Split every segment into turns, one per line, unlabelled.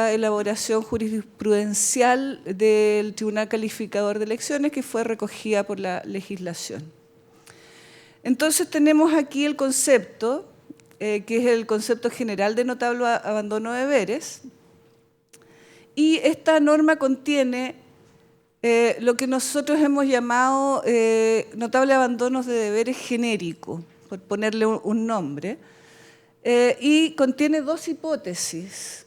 elaboración jurisprudencial del Tribunal Calificador de Elecciones que fue recogida por la legislación. Entonces tenemos aquí el concepto, que es el concepto general de notable abandono de deberes, y esta norma contiene lo que nosotros hemos llamado notable abandonos de deberes genérico, por ponerle un nombre, y contiene dos hipótesis.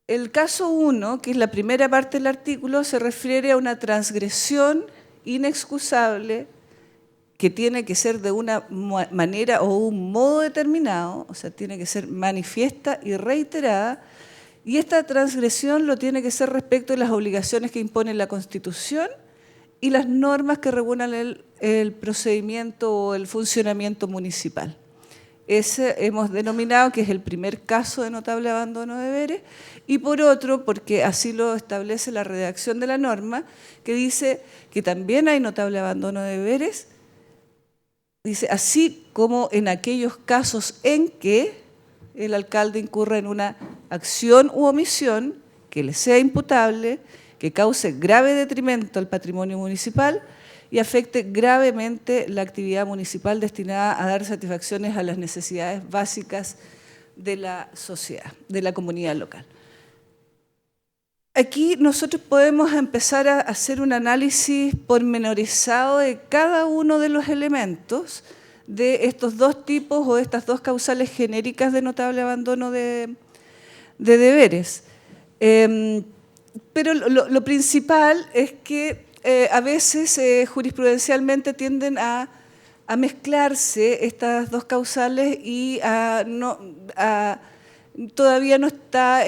El caso 1, que es la primera parte del artículo, se refiere a una transgresión inexcusable que tiene que ser de una manera o un modo determinado, o sea, tiene que ser manifiesta y reiterada, y esta transgresión lo tiene que ser respecto de las obligaciones que impone la Constitución y las normas que regulan el procedimiento o el funcionamiento municipal. Ese hemos denominado que es el primer caso de notable abandono de deberes, y por otro, porque así lo establece la redacción de la norma, que dice que también hay notable abandono de deberes, dice, así como en aquellos casos en que el alcalde incurra en una acción u omisión que le sea imputable, que cause grave detrimento al patrimonio municipal y afecte gravemente la actividad municipal destinada a dar satisfacciones a las necesidades básicas de la sociedad, de la comunidad local. Aquí nosotros podemos empezar a hacer un análisis pormenorizado de cada uno de los elementos de estos dos tipos o estas dos causales genéricas de notable abandono de deberes. Pero lo principal es que a veces jurisprudencialmente tienden a mezclarse estas dos causales y todavía no está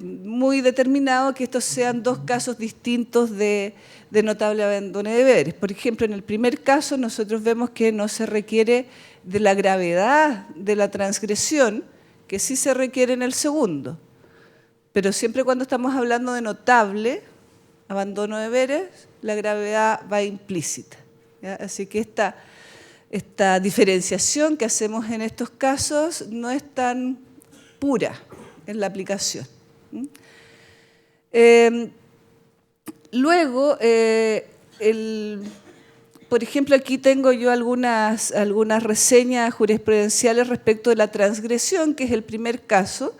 muy determinado que estos sean dos casos distintos de notable abandono de deberes. Por ejemplo, en el primer caso nosotros vemos que no se requiere de la gravedad de la transgresión, que sí se requiere en el segundo. Pero siempre cuando estamos hablando de notable abandono de deberes, la gravedad va implícita, ¿ya? Así que esta diferenciación que hacemos en estos casos no es tan pura en la aplicación. Luego, por ejemplo, aquí tengo yo algunas reseñas jurisprudenciales respecto de la transgresión, que es el primer caso,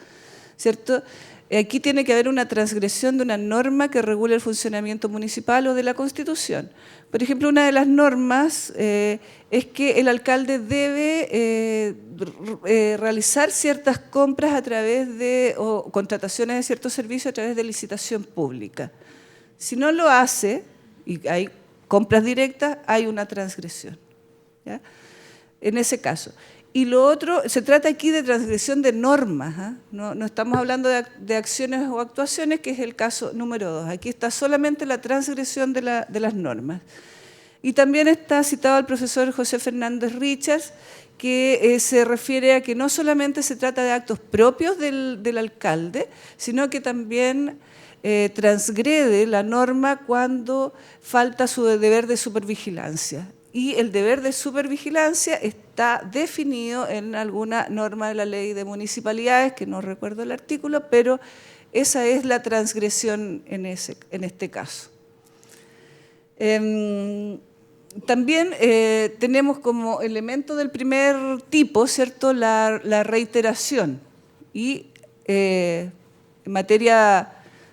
¿cierto? Aquí tiene que haber una transgresión de una norma que regule el funcionamiento municipal o de la Constitución. Por ejemplo, una de las normas es que el alcalde debe realizar ciertas compras a través o contrataciones de ciertos servicios a través de licitación pública. Si no lo hace, y hay compras directas, hay una transgresión, ¿ya? En ese caso. Y lo otro, se trata aquí de transgresión de normas, ¿eh? No estamos hablando de acciones o actuaciones, que es el caso número 2. Aquí está solamente la transgresión de las normas. Y también está citado el profesor José Fernández Richards, que se refiere a que no solamente se trata de actos propios del alcalde, sino que también transgrede la norma cuando falta su deber de supervigilancia. Y el deber de supervigilancia está definido en alguna norma de la ley de municipalidades, que no recuerdo el artículo, pero esa es la transgresión en este caso. También tenemos como elemento del primer tipo, ¿cierto?, la reiteración. Y en materia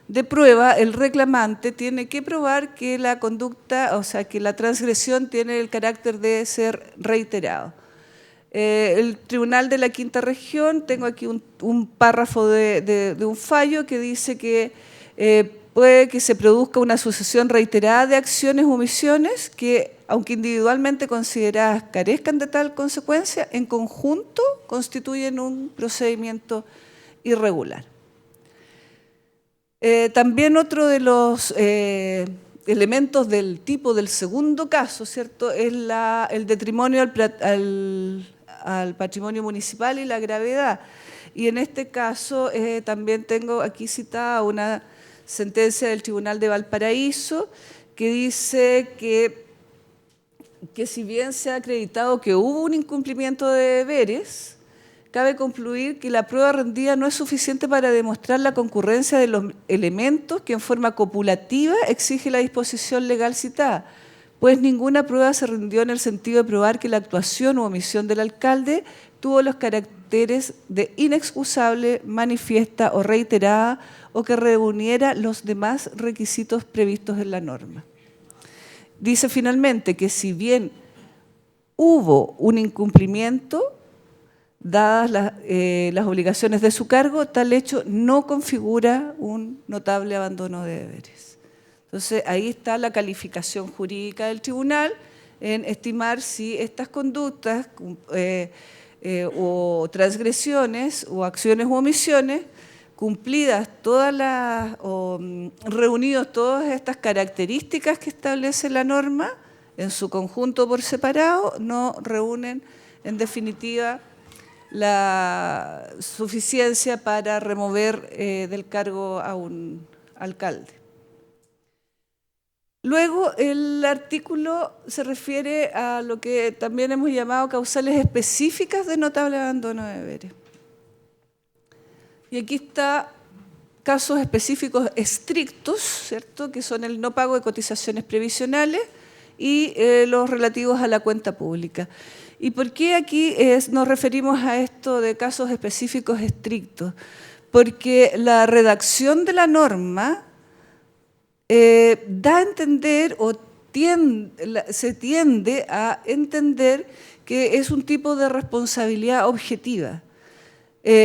de prueba, el reclamante tiene que probar que la conducta, o sea, que la transgresión tiene el carácter de ser reiterado. El Tribunal de la Quinta Región, tengo aquí un párrafo de un fallo que dice que puede que se produzca una sucesión reiterada de acciones o omisiones que, aunque individualmente consideradas carezcan de tal consecuencia, en conjunto constituyen un procedimiento irregular. También otro de los elementos del tipo del segundo caso, ¿cierto?, es el detrimonio al patrimonio municipal y la gravedad. Y en este caso también tengo aquí citada una sentencia del Tribunal de Valparaíso que dice que si bien se ha acreditado que hubo un incumplimiento de deberes, cabe concluir que la prueba rendida no es suficiente para demostrar la concurrencia de los elementos que en forma copulativa exige la disposición legal citada, pues ninguna prueba se rindió en el sentido de probar que la actuación u omisión del alcalde tuvo los caracteres de inexcusable, manifiesta o reiterada, o que reuniera los demás requisitos previstos en la norma. Dice finalmente que si bien hubo un incumplimiento, dadas las obligaciones de su cargo, tal hecho no configura un notable abandono de deberes. Entonces, ahí está la calificación jurídica del tribunal en estimar si estas conductas o transgresiones o acciones u omisiones, cumplidas todas las, o reunidos todas estas características que establece la norma, en su conjunto por separado, no reúnen en definitiva la suficiencia para remover del cargo a un alcalde. Luego, el artículo se refiere a lo que también hemos llamado causales específicas de notable abandono de deberes. Y aquí está casos específicos estrictos, ¿cierto?, que son el no pago de cotizaciones previsionales y los relativos a la cuenta pública. ¿Y por qué aquí nos referimos a esto de casos específicos estrictos? Porque la redacción de la norma da a entender o se tiende a entender que es un tipo de responsabilidad objetiva.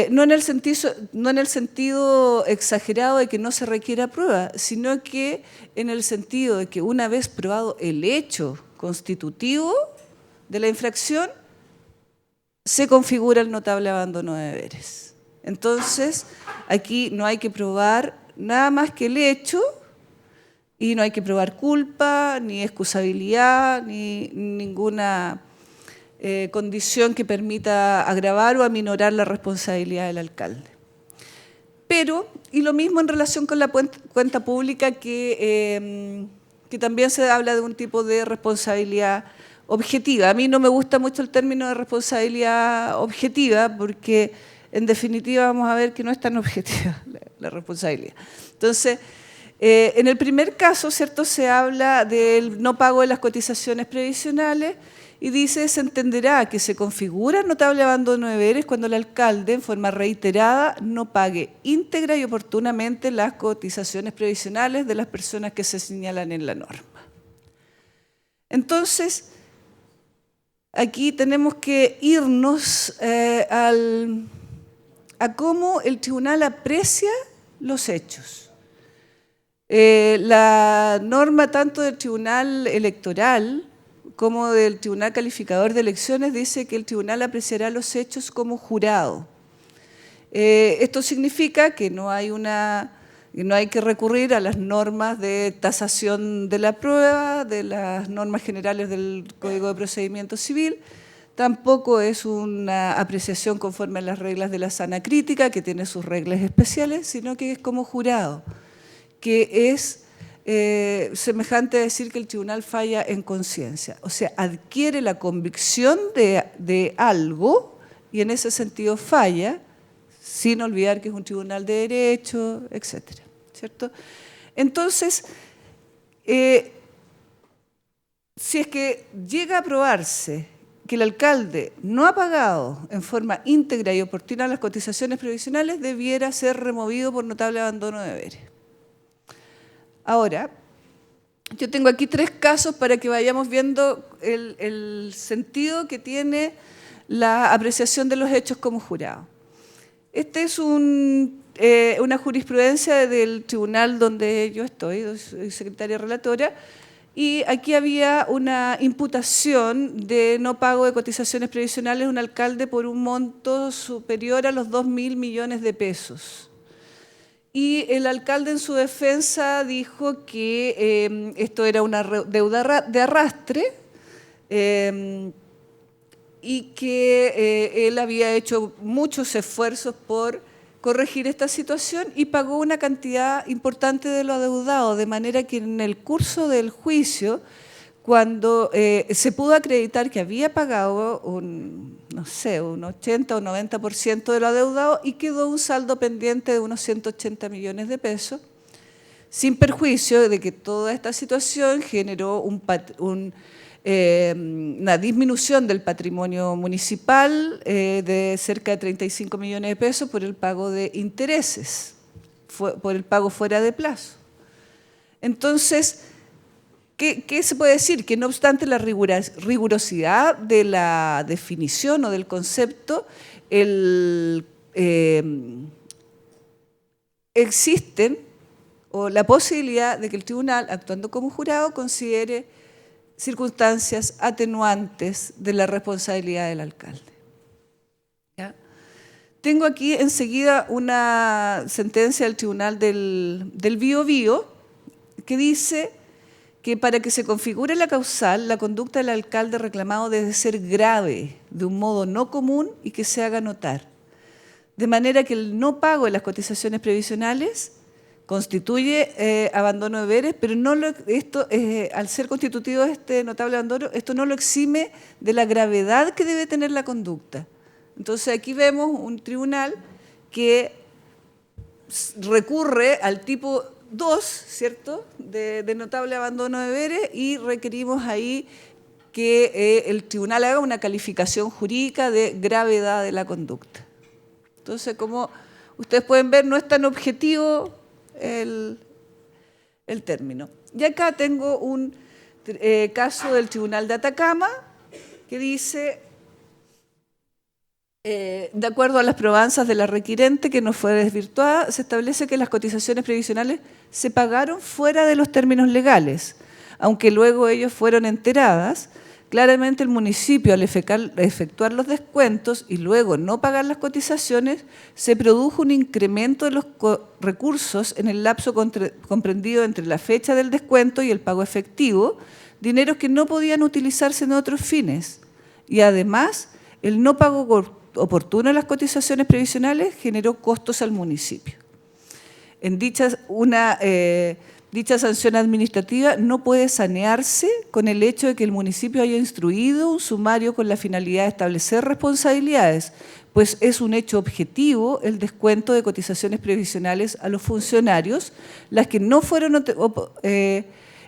No en el sentido exagerado de que no se requiera prueba, sino que en el sentido de que una vez probado el hecho constitutivo de la infracción, se configura el notable abandono de deberes. Entonces, aquí no hay que probar nada más que el hecho y no hay que probar culpa, ni excusabilidad, ni ninguna condición que permita agravar o aminorar la responsabilidad del alcalde. Pero, y lo mismo en relación con la cuenta pública, que también se habla de un tipo de responsabilidad objetiva. A mí no me gusta mucho el término de responsabilidad objetiva porque, en definitiva, vamos a ver que no es tan objetiva la responsabilidad. Entonces, en el primer caso, ¿cierto?, se habla del no pago de las cotizaciones previsionales y dice, se entenderá que se configura notable abandono de deberes cuando el alcalde, en forma reiterada, no pague íntegra y oportunamente las cotizaciones previsionales de las personas que se señalan en la norma. Entonces, aquí tenemos que irnos a cómo el tribunal aprecia los hechos. La norma tanto del Tribunal Electoral como del Tribunal Calificador de Elecciones dice que el tribunal apreciará los hechos como jurado. Esto significa que no hay que recurrir a las normas de tasación de la prueba, de las normas generales del Código de Procedimiento Civil. Tampoco es una apreciación conforme a las reglas de la sana crítica, que tiene sus reglas especiales, sino que es como jurado, que es semejante a decir que el tribunal falla en conciencia. O sea, adquiere la convicción de algo y en ese sentido falla, sin olvidar que es un tribunal de derecho, etcétera, ¿cierto? Entonces, si es que llega a probarse que el alcalde no ha pagado en forma íntegra y oportuna las cotizaciones previsionales, debiera ser removido por notable abandono de deberes. Ahora, yo tengo aquí 3 casos para que vayamos viendo el sentido que tiene la apreciación de los hechos como jurado. Esta es una jurisprudencia del tribunal donde yo estoy, soy secretaria relatora, y aquí había una imputación de no pago de cotizaciones previsionales a un alcalde por un monto superior a los 2.000 millones de pesos. Y el alcalde en su defensa dijo que esto era una deuda de arrastre y que él había hecho muchos esfuerzos por corregir esta situación y pagó una cantidad importante de lo adeudado, de manera que en el curso del juicio, cuando se pudo acreditar que había pagado no sé, un 80 o 90% de lo adeudado y quedó un saldo pendiente de unos 180 millones de pesos, sin perjuicio de que toda esta situación generó una disminución del patrimonio municipal de cerca de 35 millones de pesos por el pago de intereses, por el pago fuera de plazo. Entonces, ¿qué se puede decir? Que no obstante la rigurosidad de la definición o del concepto, existen o la posibilidad de que el tribunal, actuando como jurado, considere circunstancias atenuantes de la responsabilidad del alcalde. ¿Ya? Tengo aquí enseguida una sentencia del Tribunal del Biobío que dice que para que se configure la causal, la conducta del alcalde reclamado debe ser grave, de un modo no común y que se haga notar. De manera que el no pago de las cotizaciones previsionales constituye abandono de deberes, pero no al ser constitutivo este notable abandono, esto no lo exime de la gravedad que debe tener la conducta. Entonces aquí vemos un tribunal que recurre al tipo 2, ¿cierto?, de notable abandono de deberes y requerimos ahí que el tribunal haga una calificación jurídica de gravedad de la conducta. Entonces, como ustedes pueden ver, no es tan objetivo el término. Y acá tengo un caso del Tribunal de Atacama que dice, de acuerdo a las probanzas de la requirente que no fue desvirtuada, se establece que las cotizaciones previsionales se pagaron fuera de los términos legales, aunque luego ellos fueron enteradas. Claramente el municipio, al efectuar los descuentos y luego no pagar las cotizaciones, se produjo un incremento de los recursos en el lapso comprendido entre la fecha del descuento y el pago efectivo, dineros que no podían utilizarse en otros fines. Y además, el no pago oportuno de las cotizaciones previsionales generó costos al municipio. En dicha sanción administrativa no puede sanearse con el hecho de que el municipio haya instruido un sumario con la finalidad de establecer responsabilidades, pues es un hecho objetivo el descuento de cotizaciones previsionales a los funcionarios, las que no fueron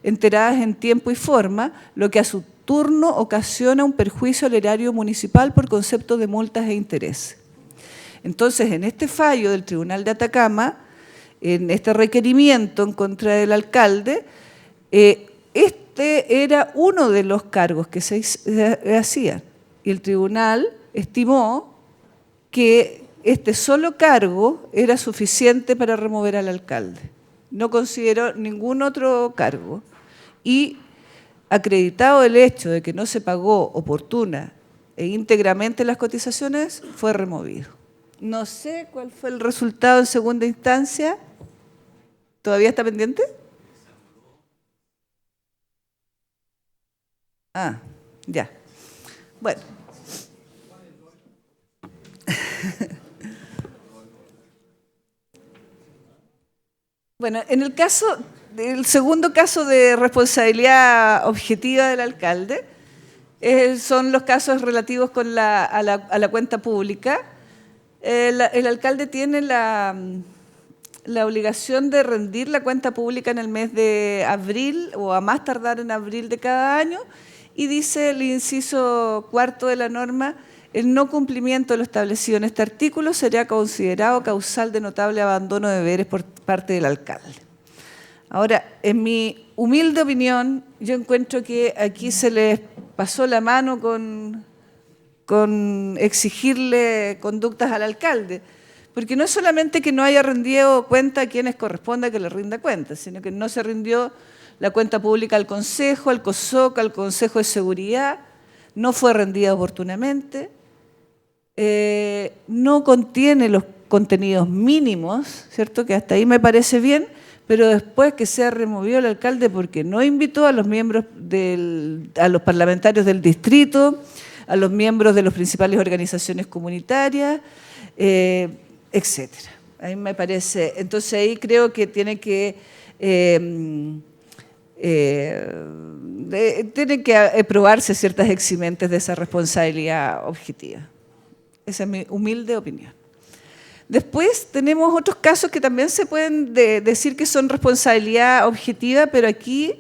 enteradas en tiempo y forma, lo que a su turno ocasiona un perjuicio al erario municipal por concepto de multas e intereses. Entonces, en este fallo del Tribunal de Atacama, en este requerimiento en contra del alcalde, este era uno de los cargos que se hacían. Y el tribunal estimó que este solo cargo era suficiente para remover al alcalde. No consideró ningún otro cargo. Y acreditado el hecho de que no se pagó oportuna e íntegramente las cotizaciones, fue removido. No sé cuál fue el resultado en segunda instancia. ¿Todavía está pendiente? Ah, ya. Bueno. Bueno, en el segundo caso de responsabilidad objetiva del alcalde, son los casos relativos a la cuenta pública. El alcalde tiene la obligación de rendir la cuenta pública en el mes de abril o a más tardar en abril de cada año, y dice el inciso cuarto de la norma: el no cumplimiento de lo establecido en este artículo será considerado causal de notable abandono de deberes por parte del alcalde. Ahora, en mi humilde opinión, yo encuentro que aquí se les pasó la mano con exigirle conductas al alcalde, porque no es solamente que no haya rendido cuenta a quienes corresponda que le rinda cuenta, sino que no se rindió la cuenta pública al Consejo, al COSOC, al Consejo de Seguridad, no fue rendida oportunamente, no contiene los contenidos mínimos, ¿cierto?, que hasta ahí me parece bien, pero después que sea removido el alcalde porque no invitó a los miembros a los parlamentarios del distrito, a los miembros de las principales organizaciones comunitarias, etcétera. A mí me parece, entonces ahí creo que tiene que probarse ciertas eximentes de esa responsabilidad objetiva. Esa es mi humilde opinión. Después tenemos otros casos que también se pueden decir que son responsabilidad objetiva, pero aquí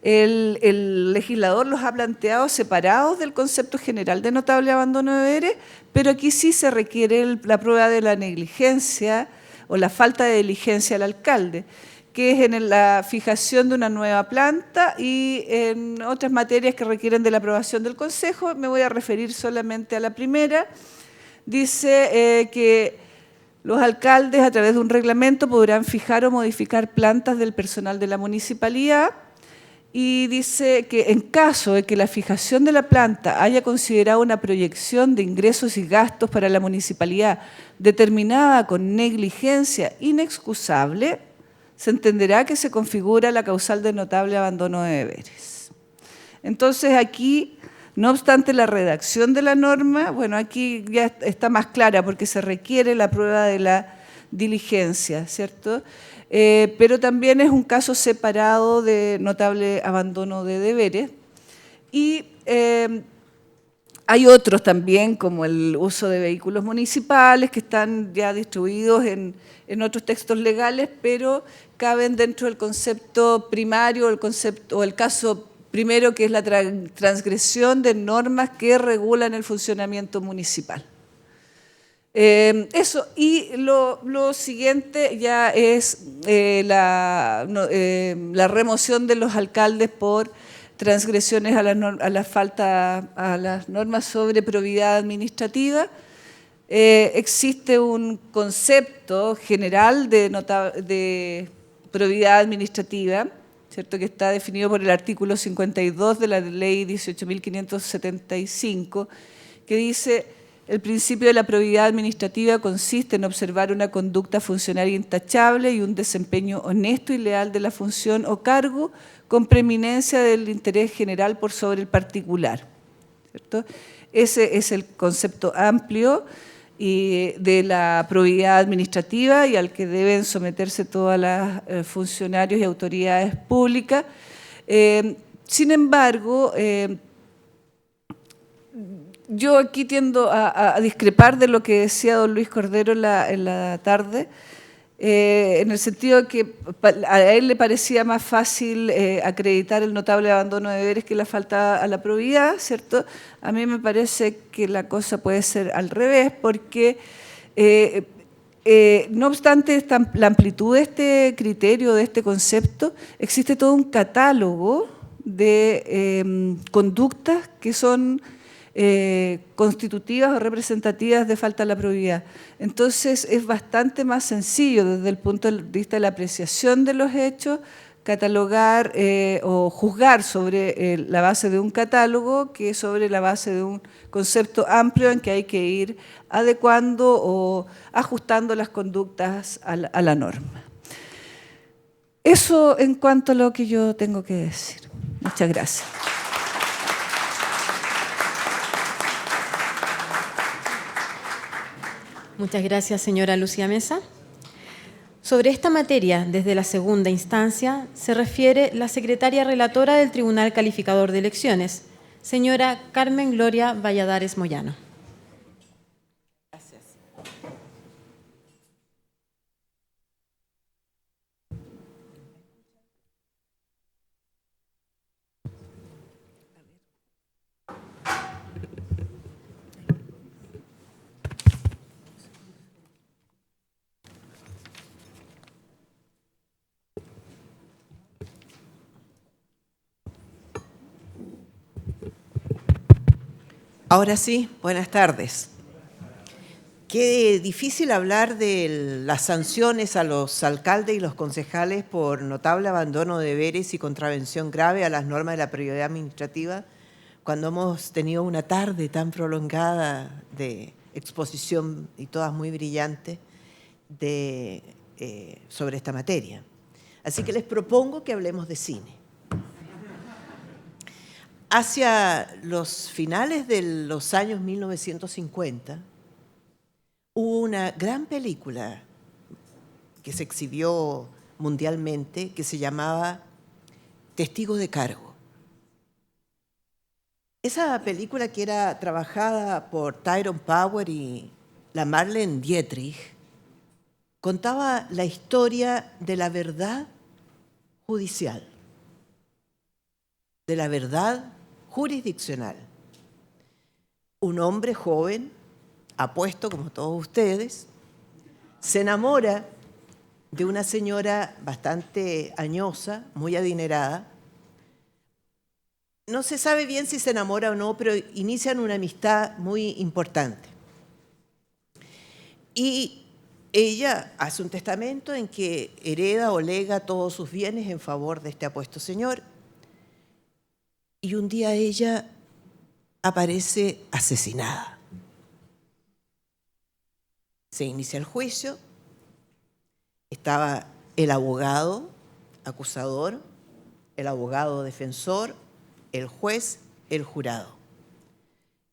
el legislador los ha planteado separados del concepto general de notable abandono de deberes, pero aquí sí se requiere la prueba de la negligencia o la falta de diligencia al alcalde, que es en la fijación de una nueva planta y en otras materias que requieren de la aprobación del Consejo. Me voy a referir solamente a la primera. Dice que los alcaldes, a través de un reglamento, podrán fijar o modificar plantas del personal de la municipalidad, y dice que en caso de que la fijación de la planta haya considerado una proyección de ingresos y gastos para la municipalidad determinada con negligencia inexcusable, se entenderá que se configura la causal de notable abandono de deberes. Entonces aquí, no obstante la redacción de la norma, bueno, aquí ya está más clara porque se requiere la prueba de la diligencia, ¿cierto? Pero también es un caso separado de notable abandono de deberes. Y hay otros también, como el uso de vehículos municipales, que están ya distribuidos en otros textos legales, pero caben dentro del concepto primario, o el caso primero, que es la transgresión de normas que regulan el funcionamiento municipal. Eso, y lo siguiente ya es la remoción de los alcaldes por transgresiones a las normas sobre probidad administrativa. Existe un concepto general de probidad administrativa, ¿cierto?, que está definido por el artículo 52 de la Ley 18.575, que dice: el principio de la probidad administrativa consiste en observar una conducta funcionaria intachable y un desempeño honesto y leal de la función o cargo con preeminencia del interés general por sobre el particular, ¿cierto? Ese es el concepto amplio de la probidad administrativa y al que deben someterse todas las funcionarios y autoridades públicas. Sin embargo, yo aquí tiendo a discrepar de lo que decía don Luis Cordero en la tarde, en el sentido de que a él le parecía más fácil acreditar el notable abandono de deberes que la falta a la probidad, ¿cierto? A mí me parece que la cosa puede ser al revés, porque no obstante la amplitud de este criterio, de este concepto, existe todo un catálogo de conductas que son constitutivas o representativas de falta a la probidad. Entonces es bastante más sencillo desde el punto de vista de la apreciación de los hechos, catalogar o juzgar sobre la base de un catálogo que sobre la base de un concepto amplio en que hay que ir adecuando o ajustando las conductas a la norma. Eso en cuanto a lo que yo tengo que decir. Muchas gracias.
Muchas gracias, señora Lucía Mesa. Sobre esta materia, desde la segunda instancia, se refiere la secretaria relatora del Tribunal Calificador de Elecciones, señora Carmen Gloria Valladares Moyano.
Gracias. Ahora sí, buenas tardes. Qué difícil hablar de las sanciones a los alcaldes y los concejales por notable abandono de deberes y contravención grave a las normas de la probidad administrativa cuando hemos tenido una tarde tan prolongada de exposición y todas muy brillantes sobre esta materia. Así que les propongo que hablemos de cine. Hacia los finales de los años 1950, hubo una gran película que se exhibió mundialmente que se llamaba Testigos de Cargo. Esa película que era trabajada por Tyrone Power y la Marlene Dietrich contaba la historia de la verdad judicial, de la verdad jurisdiccional. Un hombre joven, apuesto como todos ustedes, se enamora de una señora bastante añosa, muy adinerada. No se sabe bien si se enamora o no, pero inician una amistad muy importante. Y ella hace un testamento en que hereda o lega todos sus bienes en favor de este apuesto señor. Y un día ella aparece asesinada. Se inicia el juicio. Estaba el abogado acusador, el abogado defensor, el juez, el jurado.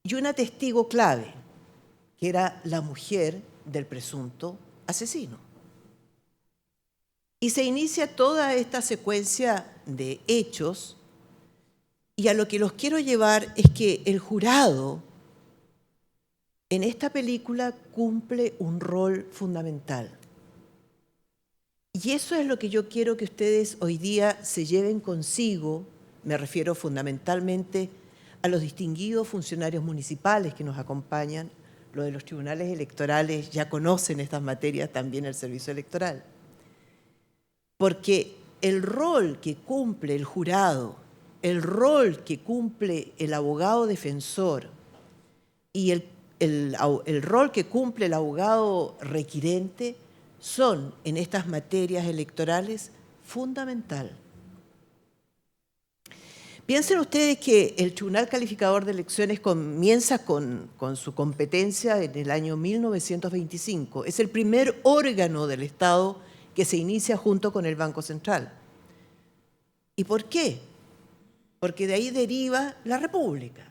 Y una testigo clave, que era la mujer del presunto asesino. Y se inicia toda esta secuencia de hechos, y a lo que los quiero llevar es que el jurado en esta película cumple un rol fundamental. Y eso es lo que yo quiero que ustedes hoy día se lleven consigo. Me refiero fundamentalmente a los distinguidos funcionarios municipales que nos acompañan. Los de los tribunales electorales ya conocen estas materias, también el servicio electoral. Porque el rol que cumple el jurado, el rol que cumple el abogado defensor y el rol que cumple el abogado requirente son en estas materias electorales fundamental. Piensen ustedes que el Tribunal Calificador de Elecciones comienza con su competencia en el año 1925. Es el primer órgano del Estado que se inicia junto con el Banco Central. ¿Y por qué? Porque de ahí deriva la República,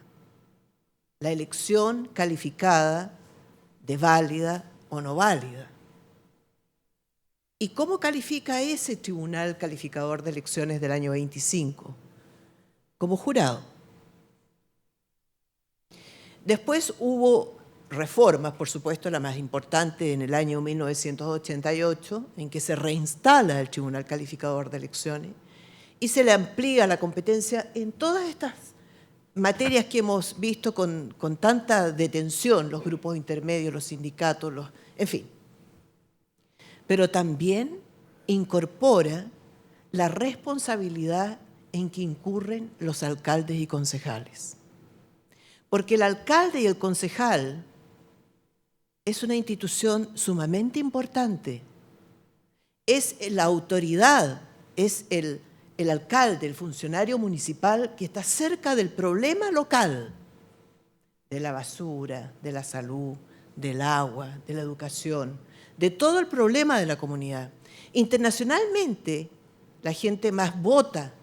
la elección calificada de válida o no válida. ¿Y cómo califica ese Tribunal Calificador de Elecciones del año 25? Como jurado. Después hubo reformas, por supuesto, la más importante en el año 1988, en que se reinstala el Tribunal Calificador de Elecciones y se le amplía la competencia en todas estas materias que hemos visto con tanta detención, los grupos intermedios, los sindicatos, en fin. Pero también incorpora la responsabilidad en que incurren los alcaldes y concejales. Porque el alcalde y el concejal es una institución sumamente importante. Es la autoridad, es el alcalde, el funcionario municipal que está cerca del problema local, de la basura, de la salud, del agua, de la educación, de todo el problema de la comunidad. Internacionalmente, la gente más vota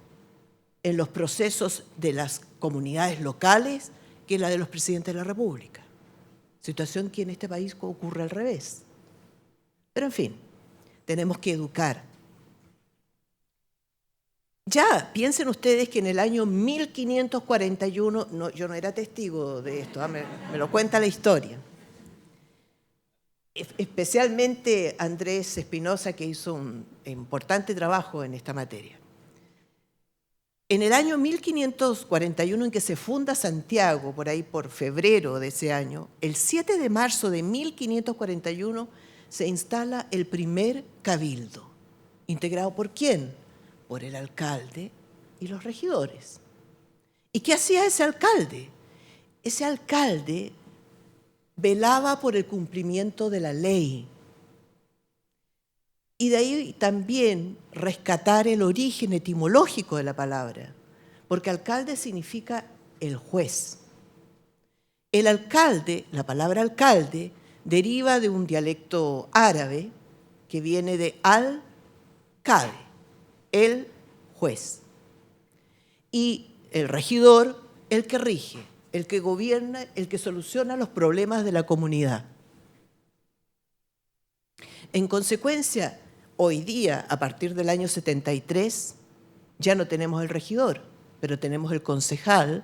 en los procesos de las comunidades locales que la de los presidentes de la República. Situación que en este país ocurre al revés. Pero en fin, tenemos que educar. Ya, piensen ustedes que en el año 1541, yo no era testigo de esto, me lo cuenta la historia. Especialmente Andrés Espinosa, que hizo un importante trabajo en esta materia. En el año 1541, en que se funda Santiago, por ahí por febrero de ese año, el 7 de marzo de 1541 se instala el primer cabildo. ¿Integrado por quién? Por el alcalde y los regidores. ¿Y qué hacía ese alcalde? Ese alcalde velaba por el cumplimiento de la ley. Y de ahí también rescatar el origen etimológico de la palabra, porque alcalde significa el juez. El alcalde, la palabra alcalde, deriva de un dialecto árabe que viene de al-Qadi, el juez. Y el regidor, el que rige, el que gobierna, el que soluciona los problemas de la comunidad. En consecuencia, hoy día, a partir del año 73, ya no tenemos el regidor, pero tenemos el concejal,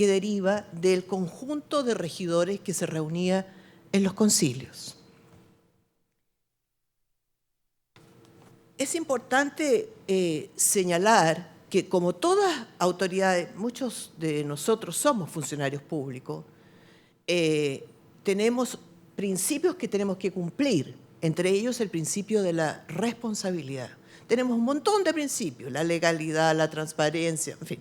que deriva del conjunto de regidores que se reunía en los concilios. Es importante señalar que, como todas autoridades, muchos de nosotros somos funcionarios públicos, tenemos principios que tenemos que cumplir, entre ellos el principio de la responsabilidad. Tenemos un montón de principios, la legalidad, la transparencia, en fin.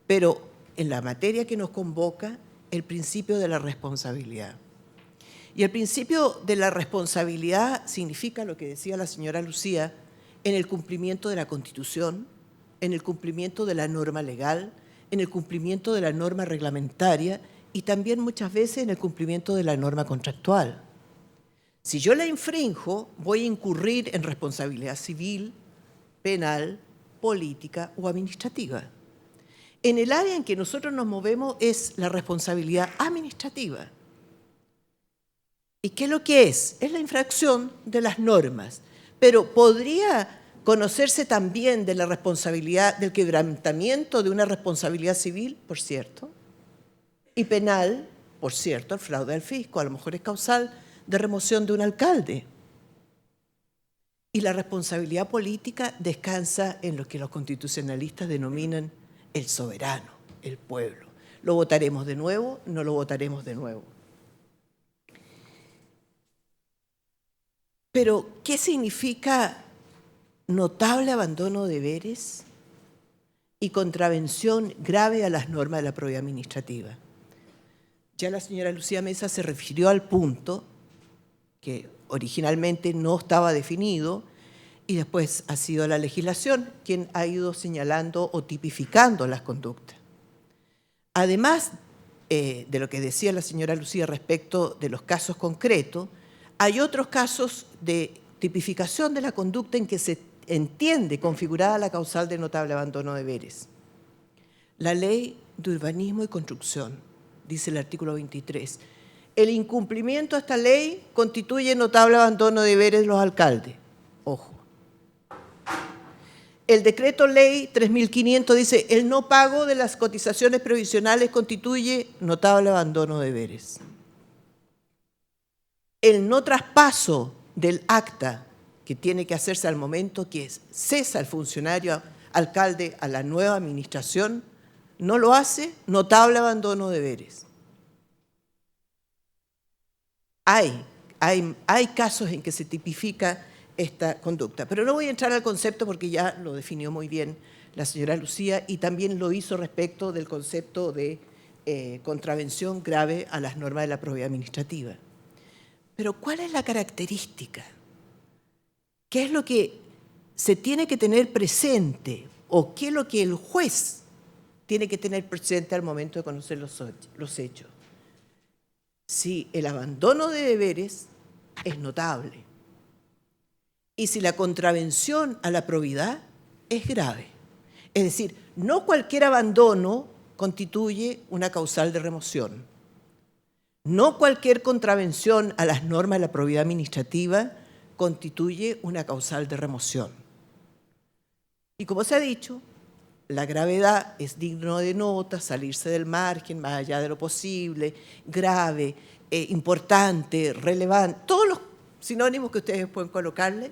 Pero en la materia que nos convoca, el principio de la responsabilidad. Y el principio de la responsabilidad significa lo que decía la señora Lucía, en el cumplimiento de la Constitución, en el cumplimiento de la norma legal, en el cumplimiento de la norma reglamentaria y también muchas veces en el cumplimiento de la norma contractual. Si yo la infrinjo, voy a incurrir en responsabilidad civil, penal, política o administrativa. En el área en que nosotros nos movemos es la responsabilidad administrativa. ¿Y qué es lo que es? Es la infracción de las normas. Pero podría conocerse también de la responsabilidad, del quebrantamiento de una responsabilidad civil, por cierto, y penal, por cierto, el fraude al fisco, a lo mejor es causal de remoción de un alcalde. Y la responsabilidad política descansa en lo que los constitucionalistas denominan el soberano, el pueblo. ¿Lo votaremos de nuevo? ¿No lo votaremos de nuevo? Pero, ¿qué significa notable abandono de deberes y contravención grave a las normas de la probidad administrativa? Ya la señora Lucía Mesa se refirió al punto que originalmente no estaba definido y después ha sido la legislación quien ha ido señalando o tipificando las conductas. Además de lo que decía la señora Lucía respecto de los casos concretos, hay otros casos de tipificación de la conducta en que se entiende configurada la causal de notable abandono de deberes. La Ley de Urbanismo y Construcción, dice el artículo 23, el incumplimiento a esta ley constituye notable abandono de deberes de los alcaldes. Ojo. El decreto ley 3500 dice, el no pago de las cotizaciones previsionales constituye notable abandono de deberes. El no traspaso del acta que tiene que hacerse al momento que cesa el funcionario alcalde a la nueva administración, no lo hace, notable abandono de deberes. Hay casos en que se tipifica esta conducta, pero no voy a entrar al concepto porque ya lo definió muy bien la señora Lucía y también lo hizo respecto del concepto de contravención grave a las normas de la probidad administrativa. Pero ¿cuál es la característica? ¿Qué es lo que se tiene que tener presente o qué es lo que el juez tiene que tener presente al momento de conocer los hechos? Si el abandono de deberes es notable y si la contravención a la probidad es grave. Es decir, no cualquier abandono constituye una causal de remoción. No cualquier contravención a las normas de la probidad administrativa constituye una causal de remoción. Y como se ha dicho, la gravedad es digno de nota, salirse del margen, más allá de lo posible, grave, importante, relevante, todos los sinónimos que ustedes pueden colocarle,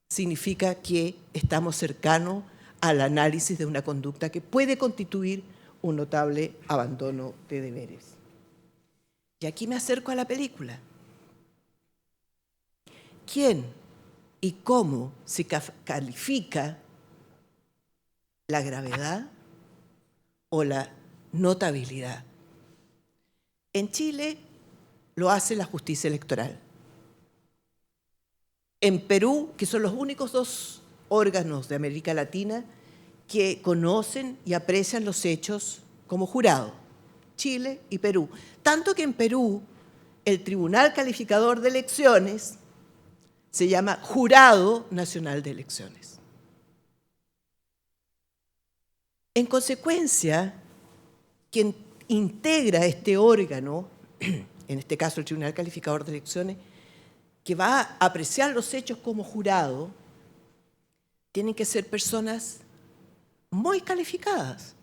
significa que estamos cercanos al análisis de una conducta que puede constituir un notable abandono de deberes. Y aquí me acerco a la película. ¿Quién y cómo se califica la gravedad o la notabilidad? En Chile lo hace la justicia electoral. En Perú, que son los únicos dos órganos de América Latina que conocen y aprecian los hechos como jurado, Chile y Perú. Tanto que en Perú el Tribunal Calificador de Elecciones se llama Jurado Nacional de Elecciones. En consecuencia, quien integra este órgano, en este caso el Tribunal Calificador de Elecciones, que va a apreciar los hechos como jurado, tienen que ser personas muy calificadas.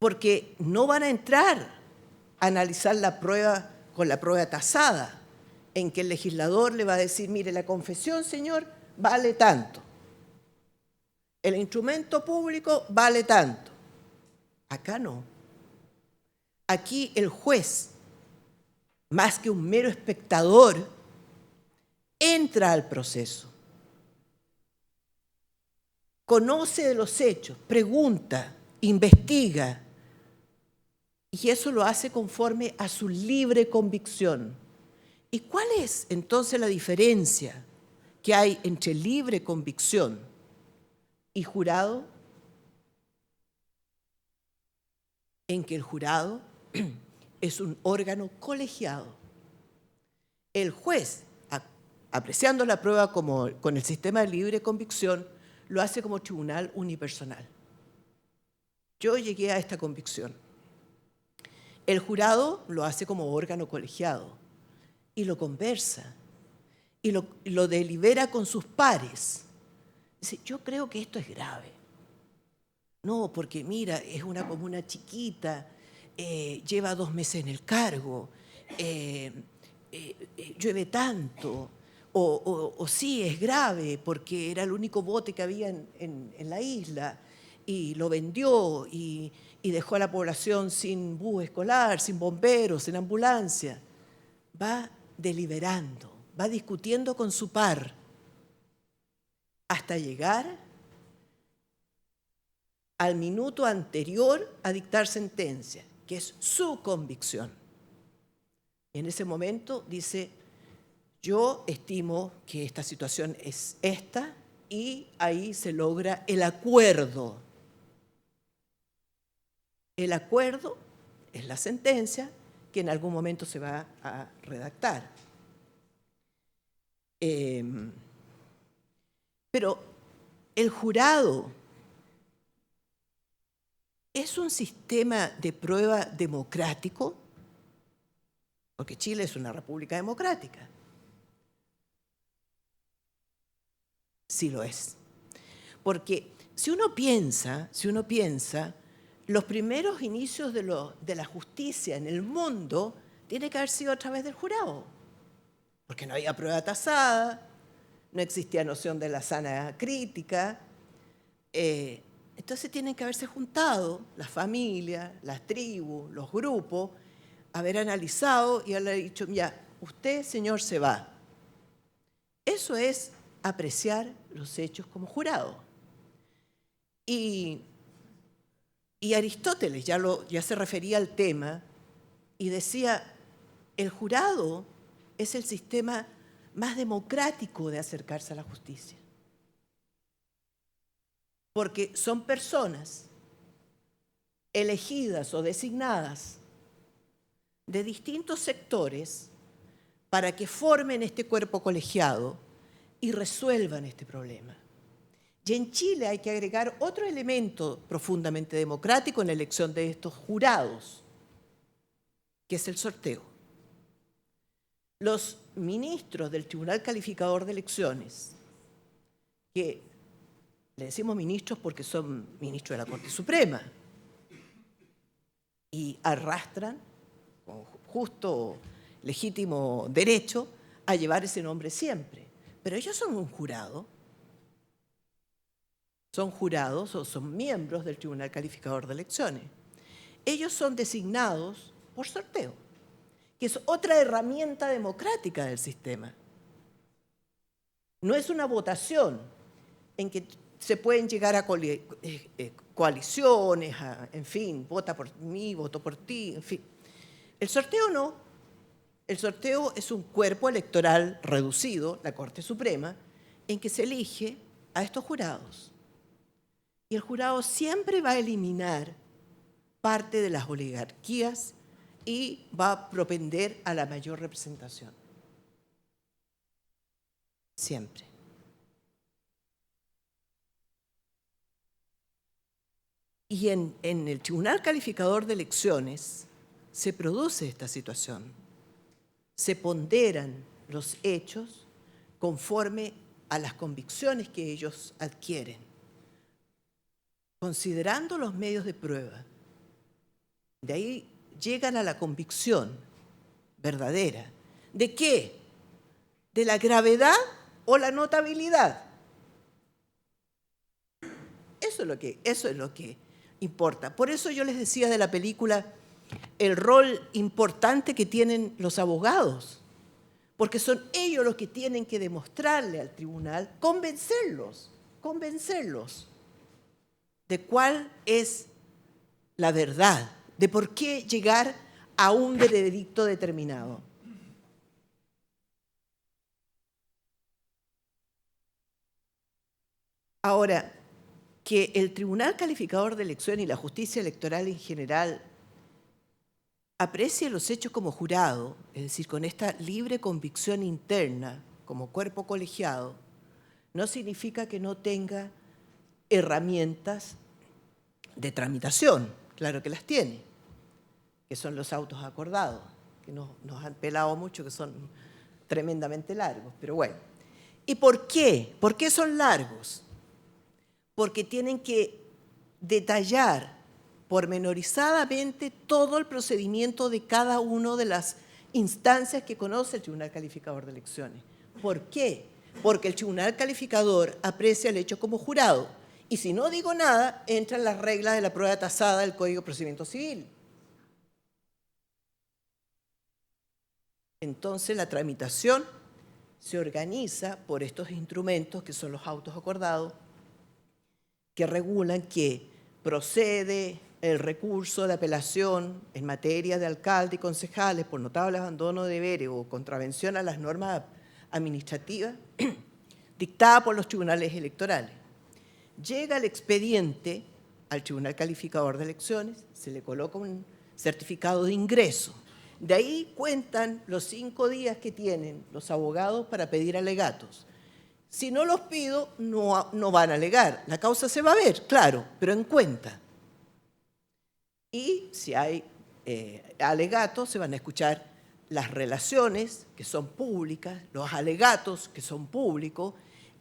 porque no van a entrar a analizar la prueba con la prueba tasada, en que el legislador le va a decir, mire, la confesión, señor, vale tanto. El instrumento público vale tanto. Acá no. Aquí el juez, más que un mero espectador, entra al proceso. Conoce de los hechos, pregunta, investiga, y eso lo hace conforme a su libre convicción. ¿Y cuál es entonces la diferencia que hay entre libre convicción y jurado? En que el jurado es un órgano colegiado. El juez, apreciando la prueba con el sistema de libre convicción, lo hace como tribunal unipersonal. Yo llegué a esta convicción. El jurado lo hace como órgano colegiado y lo conversa y lo delibera con sus pares. Dice, yo creo que esto es grave. No, porque mira, es una comuna chiquita, lleva 2 meses en el cargo, llueve tanto, o sí, es grave porque era el único bote que había en la isla y lo vendió y dejó a la población sin bus escolar, sin bomberos, sin ambulancia. Va deliberando, va discutiendo con su par hasta llegar al minuto anterior a dictar sentencia, que es su convicción. Y en ese momento dice, yo estimo que esta situación es esta, y ahí se logra el acuerdo. El acuerdo es la sentencia que en algún momento se va a redactar. Pero el jurado es un sistema de prueba democrático, porque Chile es una república democrática. Sí lo es. Porque si uno piensa, los primeros inicios de la justicia en el mundo tiene que haber sido a través del jurado, porque no había prueba tasada, no existía noción de la sana crítica. Entonces tienen que haberse juntado las familias, las tribus, los grupos, haber analizado y haber dicho, ya, usted, señor, se va. Eso es apreciar los hechos como jurado. Y Aristóteles ya se refería al tema y decía, el jurado es el sistema más democrático de acercarse a la justicia. Porque son personas elegidas o designadas de distintos sectores para que formen este cuerpo colegiado y resuelvan este problema. Y en Chile hay que agregar otro elemento profundamente democrático en la elección de estos jurados, que es el sorteo. Los ministros del Tribunal Calificador de Elecciones, que le decimos ministros porque son ministros de la Corte Suprema y arrastran, con justo, legítimo derecho, a llevar ese nombre siempre. Pero ellos son un jurado. Son jurados o son miembros del Tribunal Calificador de Elecciones. Ellos son designados por sorteo, que es otra herramienta democrática del sistema. No es una votación en que se pueden llegar a coaliciones, en fin, vota por mí, voto por ti, en fin. El sorteo no. El sorteo es un cuerpo electoral reducido, la Corte Suprema, en que se elige a estos jurados. Y el jurado siempre va a eliminar parte de las oligarquías y va a propender a la mayor representación. Siempre. Y en el Tribunal Calificador de Elecciones se produce esta situación. Se ponderan los hechos conforme a las convicciones que ellos adquieren, considerando los medios de prueba. De ahí llegan a la convicción verdadera. ¿De qué? ¿De la gravedad o la notabilidad? Eso es lo que importa. Por eso yo les decía de la película el rol importante que tienen los abogados, porque son ellos los que tienen que demostrarle al tribunal, convencerlos de cuál es la verdad, de por qué llegar a un veredicto determinado. Ahora, que el Tribunal Calificador de Elecciones y la justicia electoral en general aprecie los hechos como jurado, es decir, con esta libre convicción interna como cuerpo colegiado, no significa que no tenga herramientas de tramitación, claro que las tiene, que son los autos acordados, que nos han pelado mucho, que son tremendamente largos, pero bueno. ¿Y por qué? ¿Por qué son largos? Porque tienen que detallar pormenorizadamente todo el procedimiento de cada una de las instancias que conoce el Tribunal Calificador de Elecciones. ¿Por qué? Porque el Tribunal Calificador aprecia el hecho como jurado. Y si no digo nada, entran las reglas de la prueba tasada del Código de Procedimiento Civil. Entonces la tramitación se organiza por estos instrumentos que son los autos acordados, que regulan que procede el recurso de apelación en materia de alcalde y concejales por notable abandono de deberes o contravención a las normas administrativas dictada por los tribunales electorales. Llega el expediente al Tribunal Calificador de Elecciones, se le coloca un certificado de ingreso. De ahí cuentan los 5 días que tienen los abogados para pedir alegatos. Si no los pido, no van a alegar. La causa se va a ver, claro, pero en cuenta. Y si hay alegatos, se van a escuchar las relaciones, que son públicas, los alegatos, que son públicos,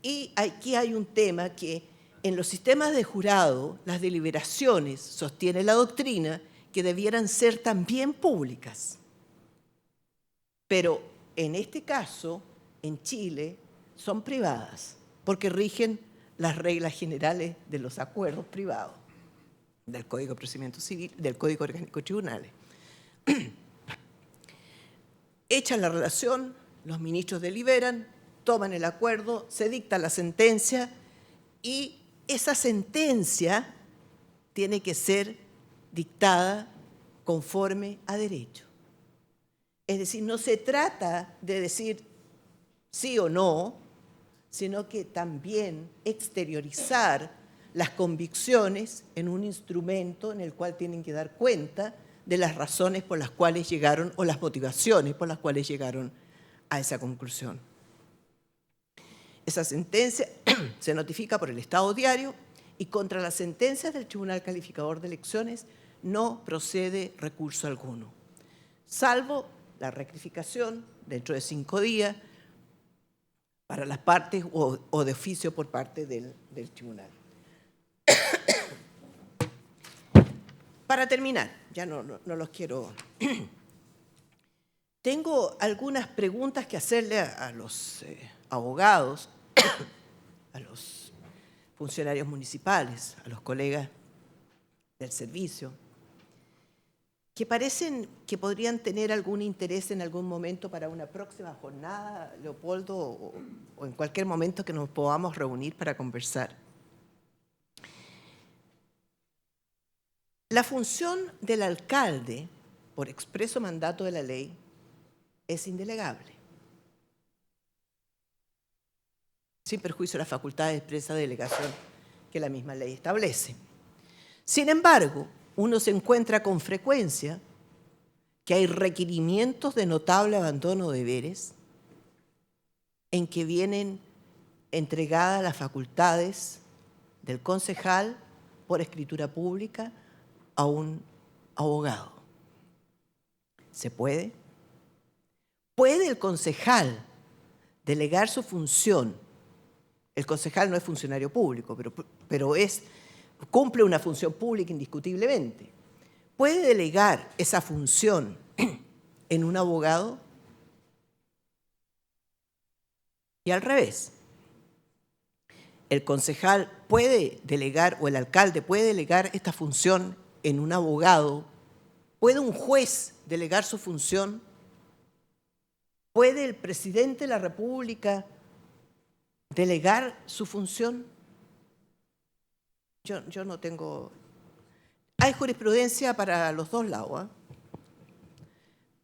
y aquí hay un tema que en los sistemas de jurado, las deliberaciones, sostiene la doctrina, que debieran ser también públicas. Pero en este caso, en Chile, son privadas, porque rigen las reglas generales de los acuerdos privados, del Código de Procedimiento Civil, del Código Orgánico de Tribunales. Echan la relación, los ministros deliberan, toman el acuerdo, se dicta la sentencia y esa sentencia tiene que ser dictada conforme a derecho. Es decir, no se trata de decir sí o no, sino que también exteriorizar las convicciones en un instrumento en el cual tienen que dar cuenta de las razones por las cuales llegaron o las motivaciones por las cuales llegaron a esa conclusión. Esa sentencia se notifica por el Estado Diario y contra las sentencias del Tribunal Calificador de Elecciones no procede recurso alguno, salvo la rectificación dentro de 5 días para las partes o de oficio por parte del tribunal. Para terminar, ya no los quiero. Tengo algunas preguntas que hacerle a los abogados, a los funcionarios municipales, a los colegas del servicio, que parecen que podrían tener algún interés en algún momento para una próxima jornada, Leopoldo, o en cualquier momento que nos podamos reunir para conversar. La función del alcalde, por expreso mandato de la ley, es indelegable, sin perjuicio de las facultades de expresa delegación que la misma ley establece. Sin embargo, uno se encuentra con frecuencia que hay requerimientos de notable abandono de deberes en que vienen entregadas las facultades del concejal por escritura pública a un abogado. ¿Se puede? ¿Puede el concejal delegar su función? El concejal no es funcionario público, pero cumple una función pública indiscutiblemente. puede delegar esa función en un abogado? Y al revés, ¿el concejal puede delegar o el alcalde puede delegar esta función en un abogado? ¿Puede un juez delegar su función? ¿Puede el presidente de la República delegar su función? Yo no tengo... Hay jurisprudencia para los dos lados, ¿eh?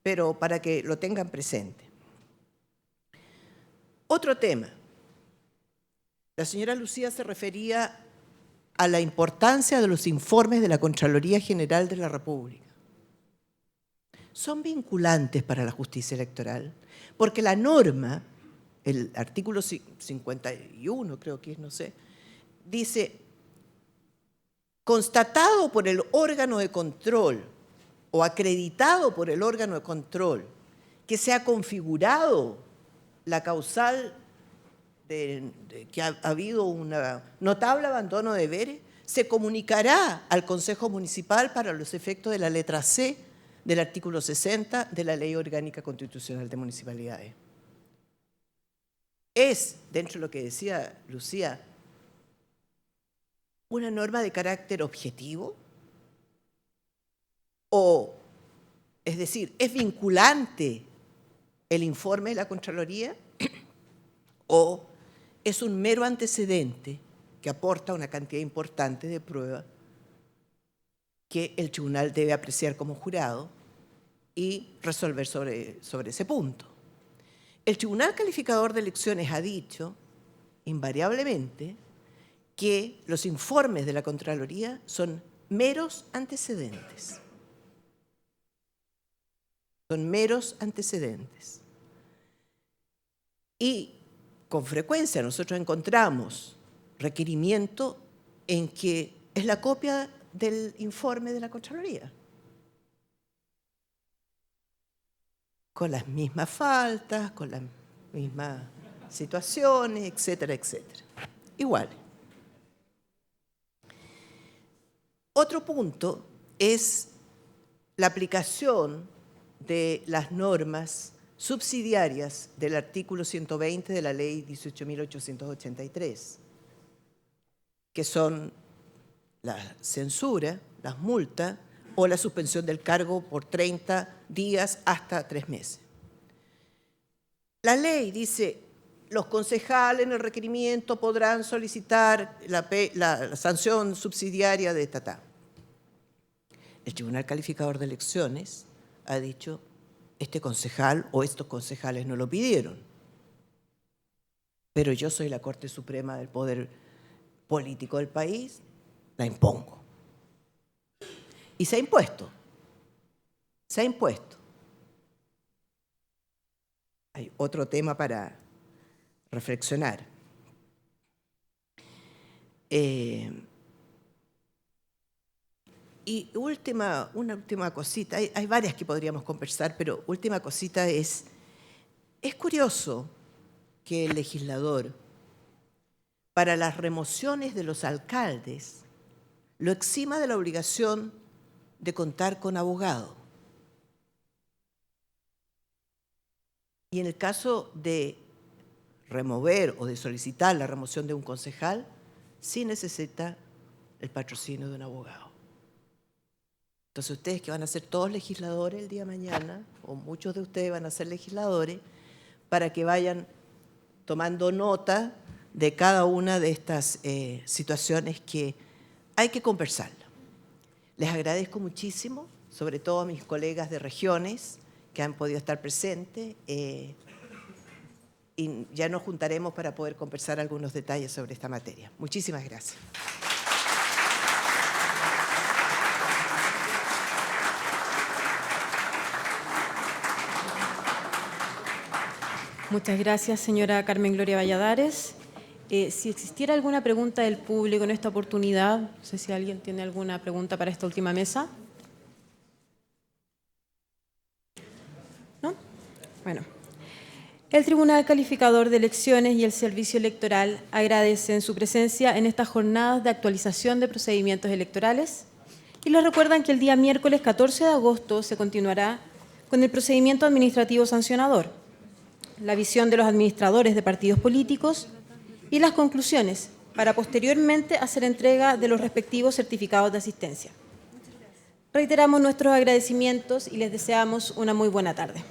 Pero para que lo tengan presente. Otro tema. La señora Lucía se refería a la importancia de los informes de la Contraloría General de la República. Son vinculantes para la justicia electoral, porque la norma, el artículo 51, creo que es, no sé, dice, constatado por el órgano de control o acreditado por el órgano de control que se ha configurado la causal de que ha habido un notable abandono de deberes, se comunicará al Consejo Municipal para los efectos de la letra C del artículo 60 de la Ley Orgánica Constitucional de Municipalidades. Es, dentro de lo que decía Lucía, una norma de carácter objetivo, o, es decir, ¿es vinculante el informe de la Contraloría o es un mero antecedente que aporta una cantidad importante de pruebas que el tribunal debe apreciar como jurado y resolver sobre ese punto? El Tribunal Calificador de Elecciones ha dicho, invariablemente, que los informes de la Contraloría son meros antecedentes. Son meros antecedentes. Y con frecuencia nosotros encontramos requerimiento en que es la copia del informe de la Contraloría, con las mismas faltas, con las mismas situaciones, etcétera, etcétera. Igual. Otro punto es la aplicación de las normas subsidiarias del artículo 120 de la Ley 18.883, que son la censura, las multas o la suspensión del cargo por 30 días hasta 3 meses. La ley dice, los concejales en el requerimiento podrán solicitar la sanción subsidiaria de esta. El Tribunal Calificador de Elecciones ha dicho, este concejal o estos concejales no lo pidieron, pero yo soy la Corte Suprema del Poder Político del país, la impongo. Y se ha impuesto. Se ha impuesto. Hay otro tema para reflexionar. Y una última cosita, hay varias que podríamos conversar, pero última cosita es curioso que el legislador, para las remociones de los alcaldes, lo exima de la obligación de contar con abogado. Y en el caso de remover o de solicitar la remoción de un concejal, sí necesita el patrocinio de un abogado. Entonces ustedes que van a ser todos legisladores el día de mañana, o muchos de ustedes van a ser legisladores, para que vayan tomando nota de cada una de estas situaciones que hay que conversarla. Les agradezco muchísimo, sobre todo a mis colegas de regiones que han podido estar presentes, y ya nos juntaremos para poder conversar algunos detalles sobre esta materia. Muchísimas gracias.
Muchas gracias, señora Carmen Gloria Valladares. Si existiera alguna pregunta del público en esta oportunidad, no sé si alguien tiene alguna pregunta para esta última mesa. ¿No? Bueno. El Tribunal Calificador de Elecciones y el Servicio Electoral agradecen su presencia en estas jornadas de actualización de procedimientos electorales y les recuerdan que el día miércoles 14 de agosto se continuará con el procedimiento administrativo sancionador, la visión de los administradores de partidos políticos y las conclusiones, para posteriormente hacer entrega de los respectivos certificados de asistencia. Reiteramos nuestros agradecimientos y les deseamos una muy buena tarde.